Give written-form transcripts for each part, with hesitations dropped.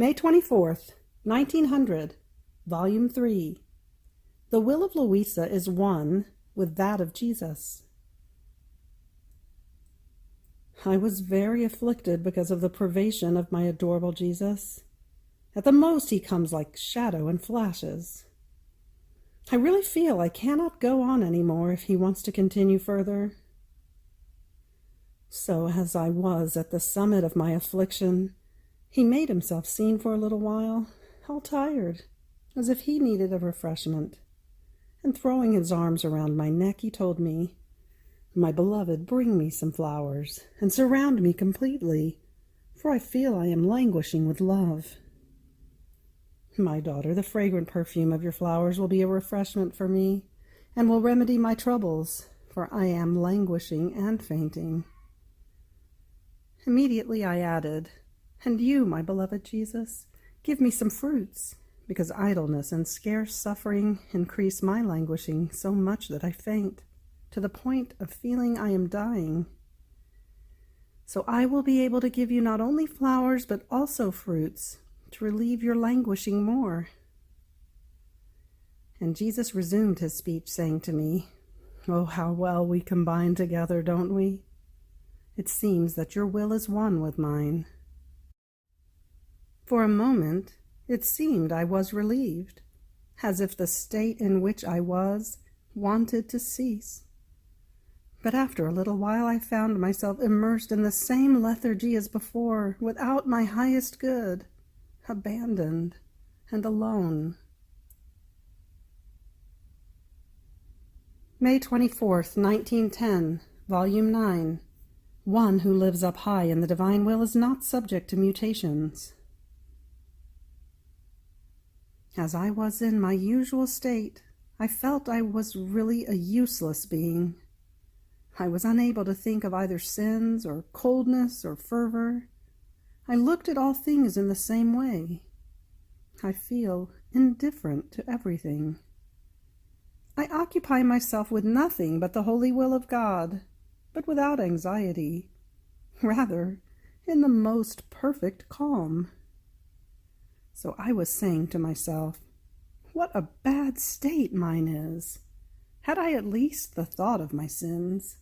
May 24th, 1900, Volume 3. The will of Luisa is one with that of Jesus. I was very afflicted because of the privation of my adorable Jesus. At the most he comes like shadow and flashes. I really feel I cannot go on any more if he wants to continue further. So as I was at the summit of my affliction, he made himself seen for a little while, all tired, as if he needed a refreshment. And throwing his arms around my neck, he told me, "My beloved, bring me some flowers, and surround me completely, for I feel I am languishing with love." "My daughter, the fragrant perfume of your flowers will be a refreshment for me, and will remedy my troubles, for I am languishing and fainting." Immediately I added, "And you, my beloved Jesus, give me some fruits, because idleness and scarce suffering increase my languishing so much that I faint, to the point of feeling I am dying. So I will be able to give you not only flowers, but also fruits, to relieve your languishing more." And Jesus resumed his speech, saying to me, "Oh, how well we combine together, don't we? It seems that your will is one with mine." For a moment, it seemed I was relieved, as if the state in which I was wanted to cease. But after a little while I found myself immersed in the same lethargy as before, without my highest good, abandoned and alone. May 24th, 1910, Volume 9. One who lives up high in the divine will is not subject to mutations. As I was in my usual state, I felt I was really a useless being. I was unable to think of either sins or coldness or fervor. I looked at all things in the same way. I feel indifferent to everything. I occupy myself with nothing but the holy will of God, but without anxiety, rather in the most perfect calm. So I was saying to myself, what a bad state mine is! Had I at least the thought of my sins?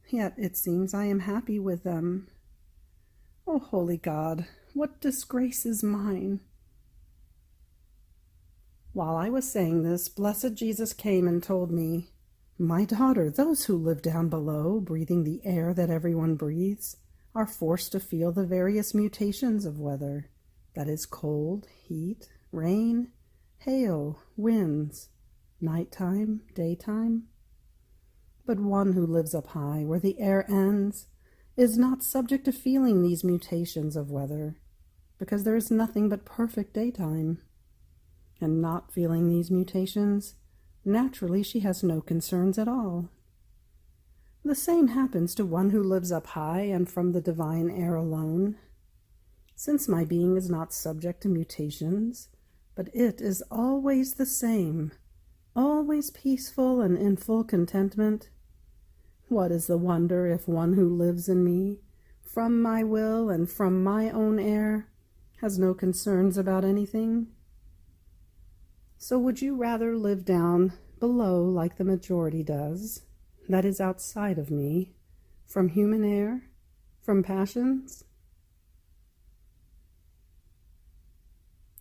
Yet it seems I am happy with them. O holy God, what disgrace is mine! While I was saying this, blessed Jesus came and told me, "My daughter, those who live down below, breathing the air that everyone breathes, are forced to feel the various mutations of weather, that is, cold, heat, rain, hail, winds, nighttime, daytime. But one who lives up high, where the air ends, is not subject to feeling these mutations of weather, because there is nothing but perfect daytime. And not feeling these mutations, naturally she has no concerns at all. The same happens to one who lives up high and from the divine air alone. Since my being is not subject to mutations, but it is always the same, always peaceful and in full contentment, what is the wonder if one who lives in me, from my will and from my own air, has no concerns about anything? So would you rather live down below like the majority does, that is outside of me, from human air, from passions?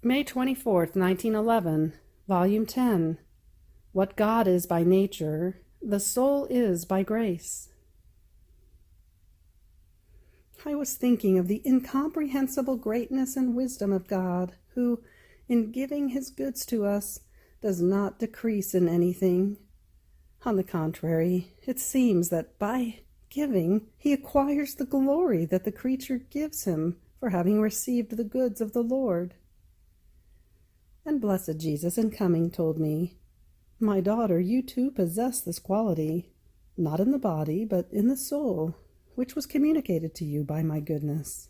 May 24th, 1911, Volume 10. What God is by nature, the soul is by grace. I was thinking of the incomprehensible greatness and wisdom of God, who, in giving his goods to us, does not decrease in anything. On the contrary, it seems that by giving, he acquires the glory that the creature gives him for having received the goods of the Lord. And blessed Jesus in coming told me, "My daughter, you too possess this quality, not in the body, but in the soul, which was communicated to you by my goodness.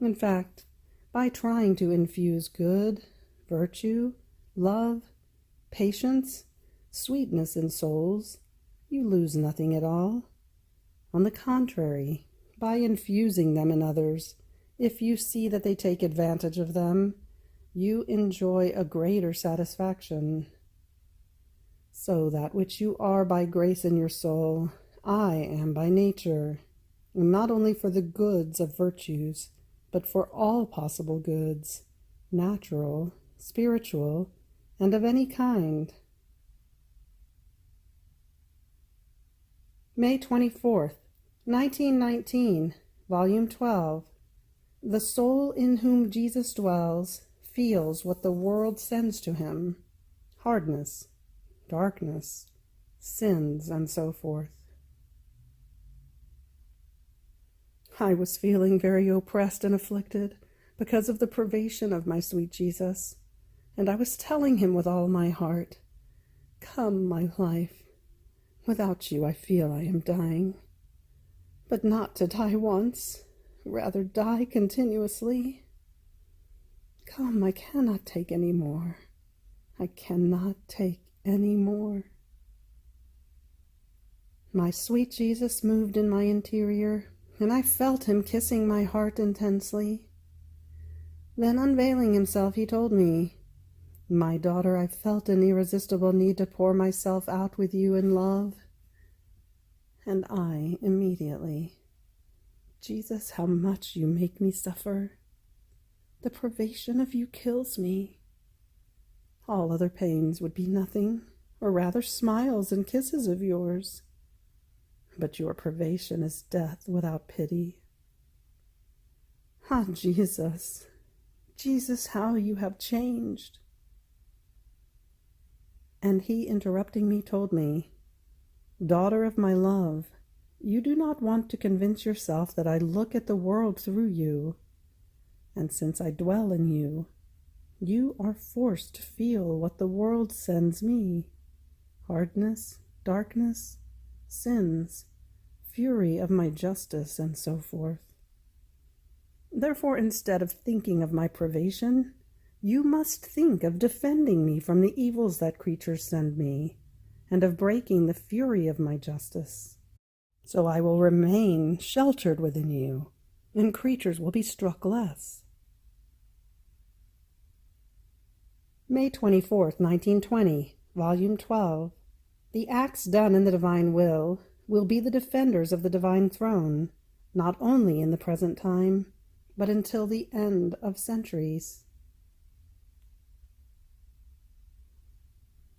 In fact, by trying to infuse good, virtue, love, patience, sweetness in souls, you lose nothing at all. On the contrary, by infusing them in others, If you see that they take advantage of them, you enjoy a greater satisfaction. So that which you are by grace in your soul, I am by nature, not only for the goods of virtues, but for all possible goods, natural, spiritual, and of any kind. May 24th, 1919, Volume 12. The soul in whom Jesus dwells feels what the world sends to him: hardness, darkness, sins, and so forth. I was feeling very oppressed and afflicted because of the privation of my sweet Jesus, and I was telling him with all my heart, "Come, my life, without you I feel I am dying, but not to die once, rather die continuously. Come, I cannot take any more. I cannot take any more." My sweet Jesus moved in my interior, and I felt him kissing my heart intensely. Then, unveiling himself, he told me, "My daughter, I felt an irresistible need to pour myself out with you in love." And I immediately, "Jesus, how much you make me suffer. The privation of you kills me. All other pains would be nothing, or rather smiles and kisses of yours. But your privation is death without pity. Ah, Jesus, Jesus, how you have changed." And he, interrupting me, told me, "Daughter of my love, you do not want to convince yourself that I look at the world through you. And since I dwell in you, you are forced to feel what the world sends me: hardness, darkness, sins, fury of my justice, and so forth. Therefore, instead of thinking of my privation, you must think of defending me from the evils that creatures send me, and of breaking the fury of my justice. So I will remain sheltered within you, and creatures will be struck less." May 24th, 1920, Volume 12. The acts done in the divine will be the defenders of the divine throne, not only in the present time, but until the end of centuries.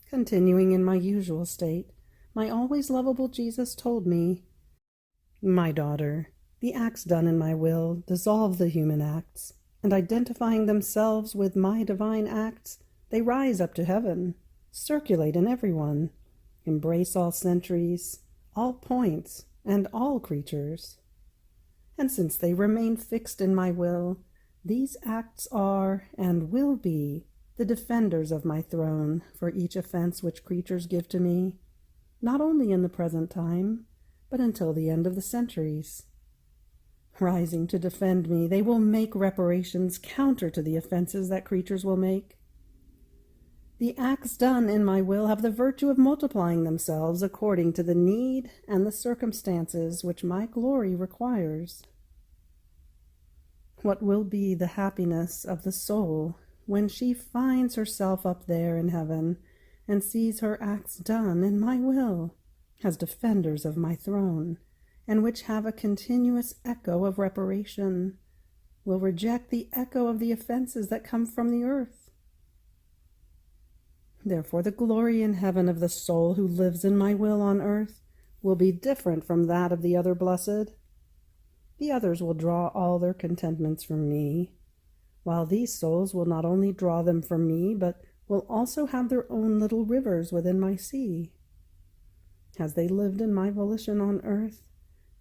Continuing in my usual state, my always lovable Jesus told me, "My daughter, the acts done in my will dissolve the human acts, and identifying themselves with my divine acts, they rise up to heaven, circulate in everyone, embrace all centuries, all points, and all creatures. And since they remain fixed in my will, these acts are and will be the defenders of my throne for each offense which creatures give to me, not only in the present time, but until the end of the centuries. Rising to defend me, they will make reparations counter to the offenses that creatures will make. The acts done in my will have the virtue of multiplying themselves according to the need and the circumstances which my glory requires. What will be the happiness of the soul when she finds herself up there in heaven and sees her acts done in my will as defenders of my throne, and which have a continuous echo of reparation, will reject the echo of the offenses that come from the earth. Therefore the glory in heaven of the soul who lives in my will on earth will be different from that of the other blessed. The others will draw all their contentments from me, while these souls will not only draw them from me, but will also have their own little rivers within my sea. As they lived in my volition on earth,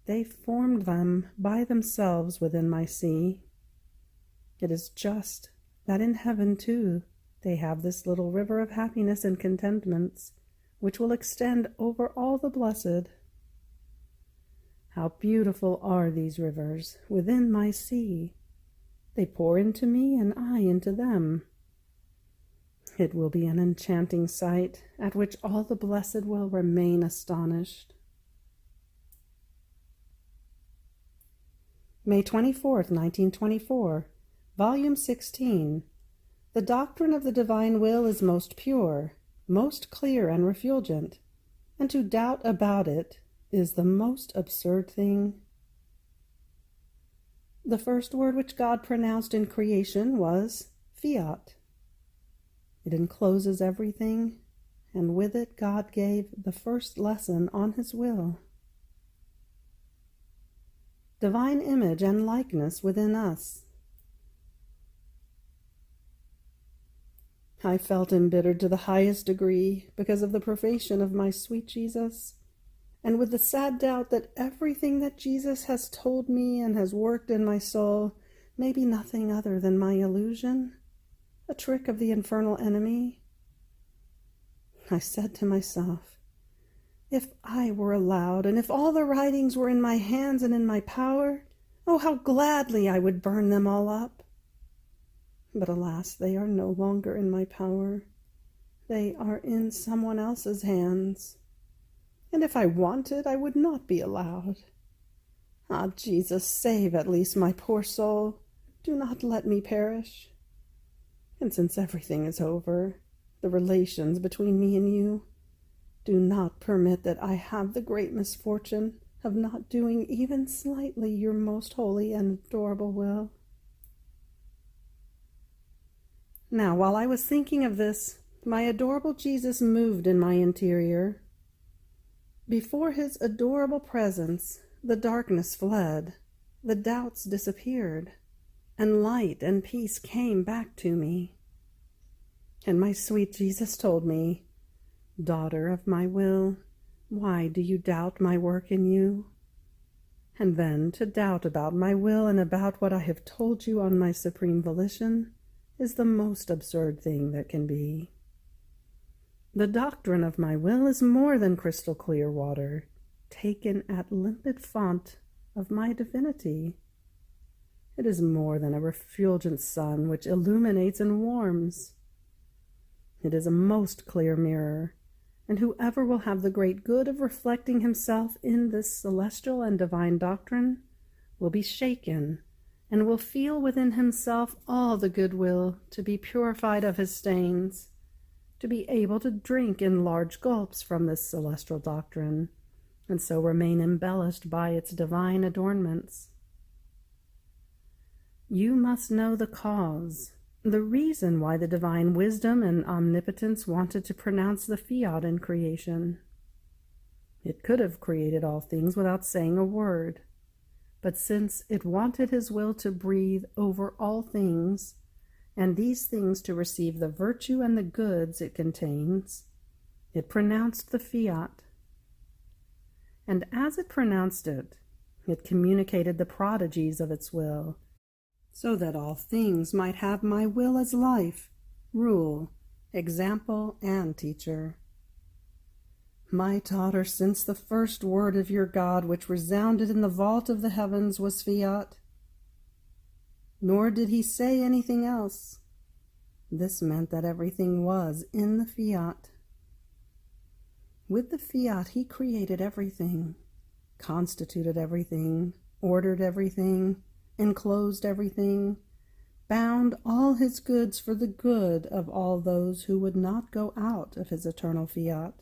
they formed them by themselves within my sea. It is just that in heaven, too, they have this little river of happiness and contentments, which will extend over all the blessed. How beautiful are these rivers within my sea! They pour into me, and I into them. It will be an enchanting sight, at which all the blessed will remain astonished. May 24th, 1924, Volume 16. The doctrine of the divine will is most pure, most clear and refulgent, and to doubt about it is the most absurd thing. The first word which God pronounced in creation was Fiat. It encloses everything, and with it God gave the first lesson on his will. Divine image and likeness within us. I felt embittered to the highest degree because of the privation of my sweet Jesus, and with the sad doubt that everything that Jesus has told me and has worked in my soul may be nothing other than my illusion, a trick of the infernal enemy. I said to myself, if I were allowed, and if all the writings were in my hands and in my power, oh, how gladly I would burn them all up. But alas, they are no longer in my power. They are in someone else's hands. And if I wanted, I would not be allowed. Ah, Jesus, save at least my poor soul. Do not let me perish. And since everything is over, the relations between me and you, do not permit that I have the great misfortune of not doing even slightly your most holy and adorable will. Now, while I was thinking of this, my adorable Jesus moved in my interior. Before his adorable presence, the darkness fled, the doubts disappeared, and light and peace came back to me. And my sweet Jesus told me, "Daughter of my will, why do you doubt my work in you?" And then to doubt about my will and about what I have told you on my supreme volition is the most absurd thing that can be. The doctrine of my will is more than crystal clear water, taken at limpid font of my divinity. It is more than a refulgent sun which illuminates and warms. It is a most clear mirror, and whoever will have the great good of reflecting himself in this celestial and divine doctrine will be shaken, and will feel within himself all the goodwill to be purified of his stains, to be able to drink in large gulps from this celestial doctrine, and so remain embellished by its divine adornments. You must know the cause, the reason why the divine wisdom and omnipotence wanted to pronounce the Fiat in creation. It could have created all things without saying a word, but since it wanted his will to breathe over all things, and these things to receive the virtue and the goods it contains, it pronounced the Fiat. And as it pronounced it, it communicated the prodigies of its will, so that all things might have my will as life, rule, example, and teacher. My daughter, since the first word of your God which resounded in the vault of the heavens was Fiat, nor did he say anything else, this meant that everything was in the Fiat. With the Fiat he created everything, constituted everything, ordered everything, enclosed everything, bound all his goods for the good of all those who would not go out of his eternal Fiat.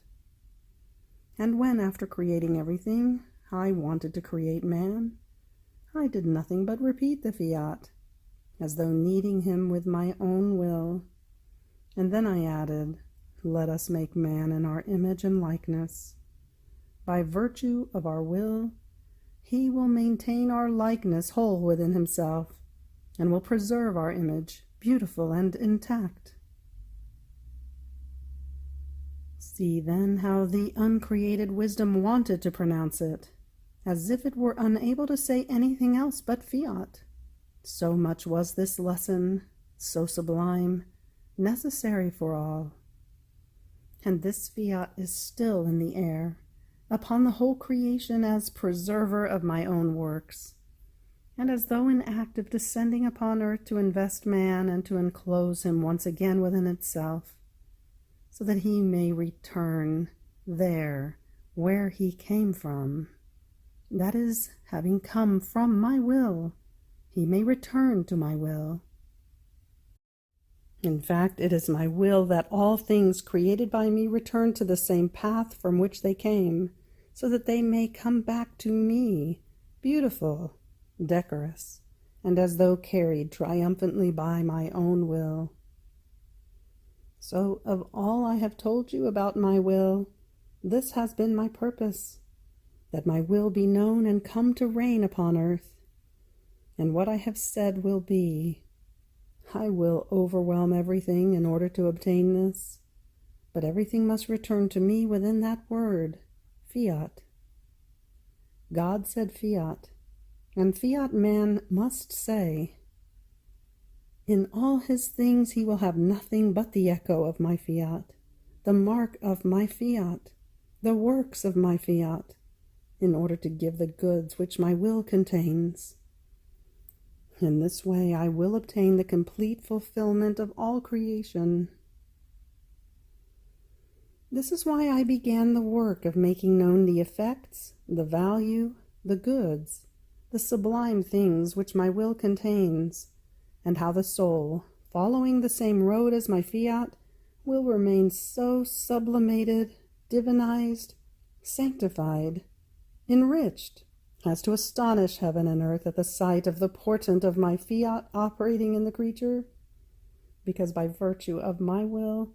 And when, after creating everything, I wanted to create man, I did nothing but repeat the Fiat, as though kneading him with my own will. And then I added, "Let us make man in our image and likeness. By virtue of our will, he will maintain our likeness whole within himself, and will preserve our image beautiful and intact." See then how the uncreated wisdom wanted to pronounce it, as if it were unable to say anything else but Fiat. So much was this lesson, so sublime, necessary for all. And this Fiat is still in the air, upon the whole creation as preserver of my own works, and as though in act of descending upon earth to invest man and to enclose him once again within itself, so that he may return there where he came from. that is, having come from my will, he may return to my will. In fact, it is my will that all things created by me return to the same path from which they came, so that they may come back to me, beautiful, decorous, and as though carried triumphantly by my own will. So, of all I have told you about my will, this has been my purpose, that my will be known and come to reign upon earth. And what I have said will be. I will overwhelm everything in order to obtain this, but everything must return to me within that word, Fiat. God said Fiat, and Fiat man must say. In all his things he will have nothing but the echo of my Fiat, the mark of my Fiat, the works of my Fiat, in order to give the goods which my will contains. In this way I will obtain the complete fulfillment of all creation. This is why I began the work of making known the effects, the value, the goods, the sublime things which my will contains, and how the soul, following the same road as my Fiat, will remain so sublimated, divinized, sanctified, enriched, as to astonish heaven and earth at the sight of the portent of my Fiat operating in the creature, because by virtue of my will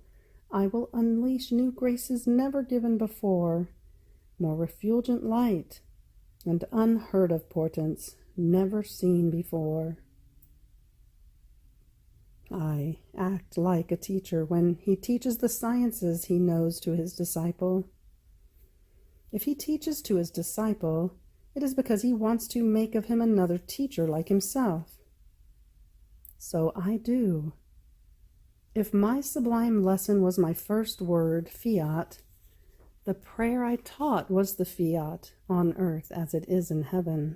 I will unleash new graces never given before, more refulgent light, and unheard of portents never seen before. I act like a teacher when he teaches the sciences he knows to his disciple. If he teaches to his disciple, it is because he wants to make of him another teacher like himself. So I do. If my sublime lesson was my first word, Fiat, the prayer I taught was the Fiat on earth as it is in heaven.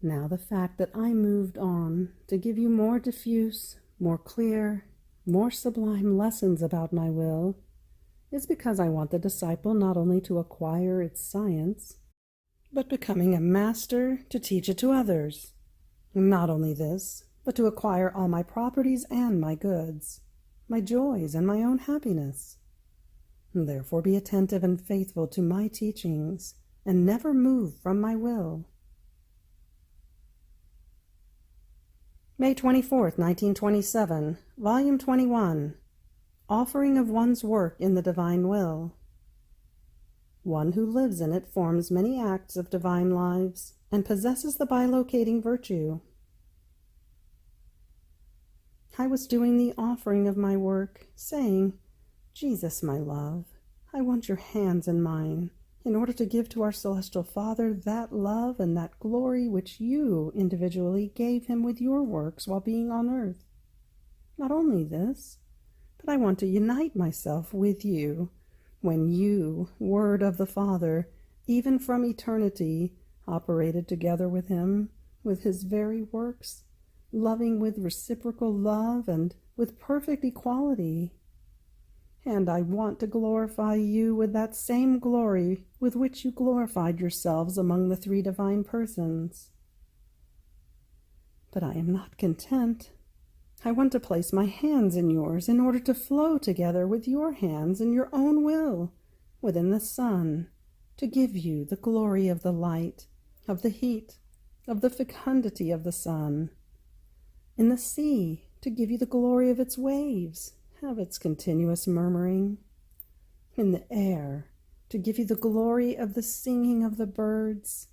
Now the fact that I moved on to give you more diffuse, more clear, more sublime lessons about my will is because I want the disciple not only to acquire its science, but becoming a master to teach it to others. Not only this, but to acquire all my properties and my goods, my joys and my own happiness. Therefore be attentive and faithful to my teachings, and never move from my will. May 24th, 1927, Volume 21, Offering of One's Work in the Divine Will. One who lives in it forms many acts of divine lives and possesses the bilocating virtue. I was doing the offering of my work, saying, Jesus, my love, I want your hands in mine, in order to give to our Celestial Father that love and that glory which you individually gave him with your works while being on earth. Not only this, but I want to unite myself with you, when you, Word of the Father, even from eternity, operated together with him, with his very works, loving with reciprocal love and with perfect equality. And I want to glorify you with that same glory with which you glorified yourselves among the three divine persons. But I am not content. I want to place my hands in yours in order to flow together with your hands in your own will, within the sun, to give you the glory of the light, of the heat, of the fecundity of the sun. In the sea, to give you the glory of its waves, of its continuous murmuring. In the air, to give you the glory of the singing of the birds.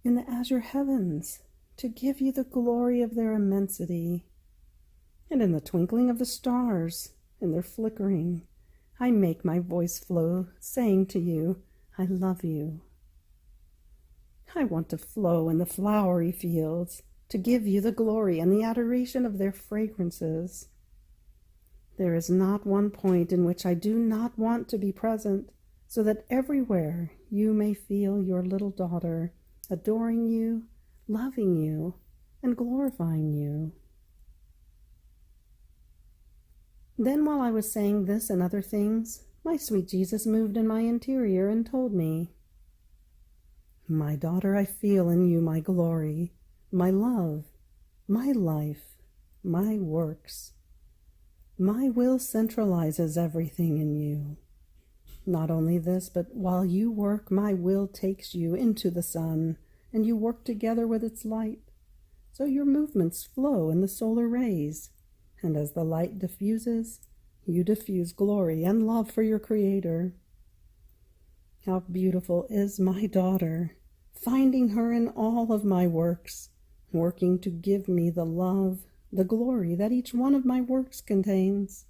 In the azure heavens, to give you the glory of their immensity. And in the twinkling of the stars, in their flickering, I make my voice flow, saying to you, I love you. I want to flow in the flowery fields, to give you the glory and the adoration of their fragrances. There is not one point in which I do not want to be present, so that everywhere you may feel your little daughter, adoring you, loving you, and glorifying you. Then while I was saying this and other things, my sweet Jesus moved in my interior and told me, My daughter, I feel in you my glory, my love, my life, my works. My will centralizes everything in you. Not only this, but while you work, my will takes you into the sun, and you work together with its light. So your movements flow in the solar rays, and as the light diffuses, you diffuse glory and love for your Creator. How beautiful is my daughter, finding her in all of my works, working to give me the love, the glory that each one of my works contains.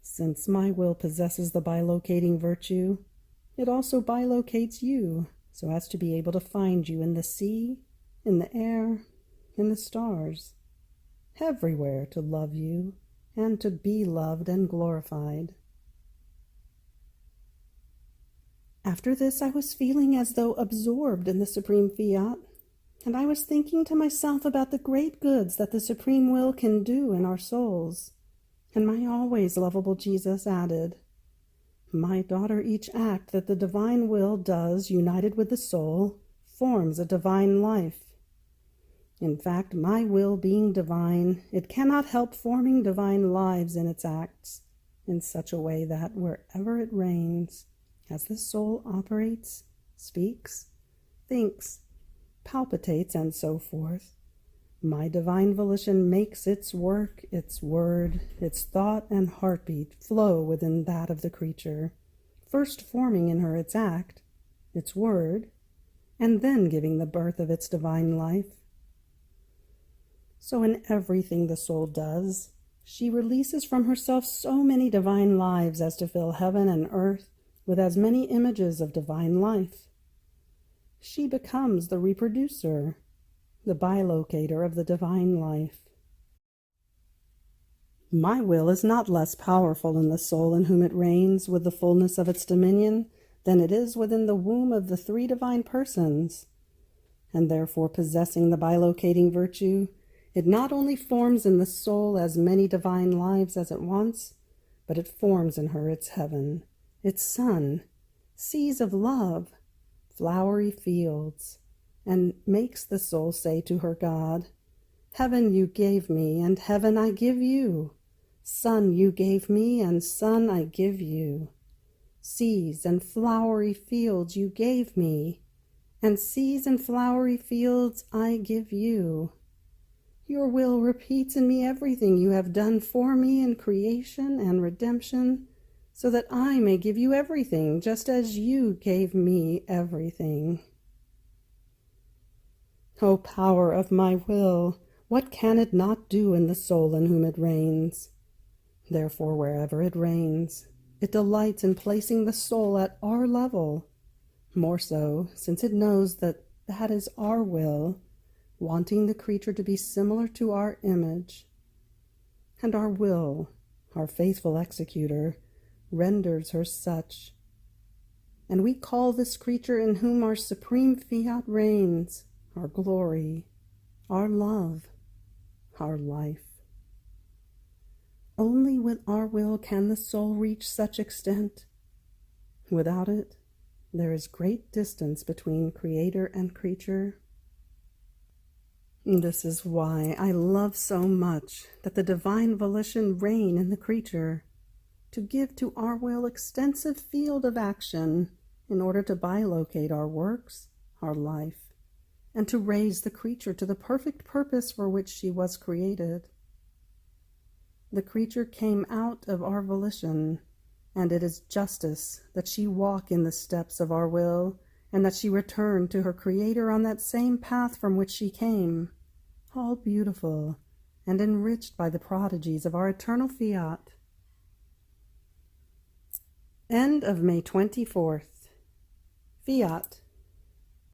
Since my will possesses the bilocating virtue, it also bilocates you, so as to be able to find you in the sea, in the air, in the stars, everywhere to love you and to be loved and glorified. After this, I was feeling as though absorbed in the Supreme Fiat, and I was thinking to myself about the great goods that the Supreme Will can do in our souls. And my always lovable Jesus added, "My daughter, each act that the divine will does, united with the soul, forms a divine life. In fact, my will being divine, it cannot help forming divine lives in its acts, in such a way that wherever it reigns, as the soul operates, speaks, thinks, palpitates, and so forth, my divine volition makes its work, its word, its thought and heartbeat flow within that of the creature, first forming in her its act, its word, and then giving the birth of its divine life. So in everything the soul does, she releases from herself so many divine lives as to fill heaven and earth with as many images of divine life. She becomes the reproducer, the bilocator of the divine life. My will is not less powerful in the soul in whom it reigns with the fullness of its dominion than it is within the womb of the three divine persons, and therefore possessing the bilocating virtue, it not only forms in the soul as many divine lives as it wants, but it forms in her its heaven, its sun, seas of love, flowery fields, and makes the soul say to her God, "Heaven you gave me, and heaven I give you. Sun you gave me, and sun I give you. Seas and flowery fields you gave me, and seas and flowery fields I give you. Your will repeats in me everything you have done for me in creation and redemption, so that I may give you everything, just as you gave me everything." O power of my will, what can it not do in the soul in whom it reigns? Therefore, wherever it reigns, it delights in placing the soul at our level, more so, since it knows that that is our will, wanting the creature to be similar to our image. And our will, our faithful executor, renders her such. And we call this creature in whom our supreme fiat reigns, our glory, our love, our life. Only with our will can the soul reach such extent. Without it, there is great distance between creator and creature. This is why I love so much that the divine volition reign in the creature, to give to our will extensive field of action in order to bilocate our works, our life, and to raise the creature to the perfect purpose for which she was created. The creature came out of our volition, and it is justice that she walk in the steps of our will, and that she return to her Creator on that same path from which she came, all beautiful and enriched by the prodigies of our eternal fiat. End of May 24th. Fiat.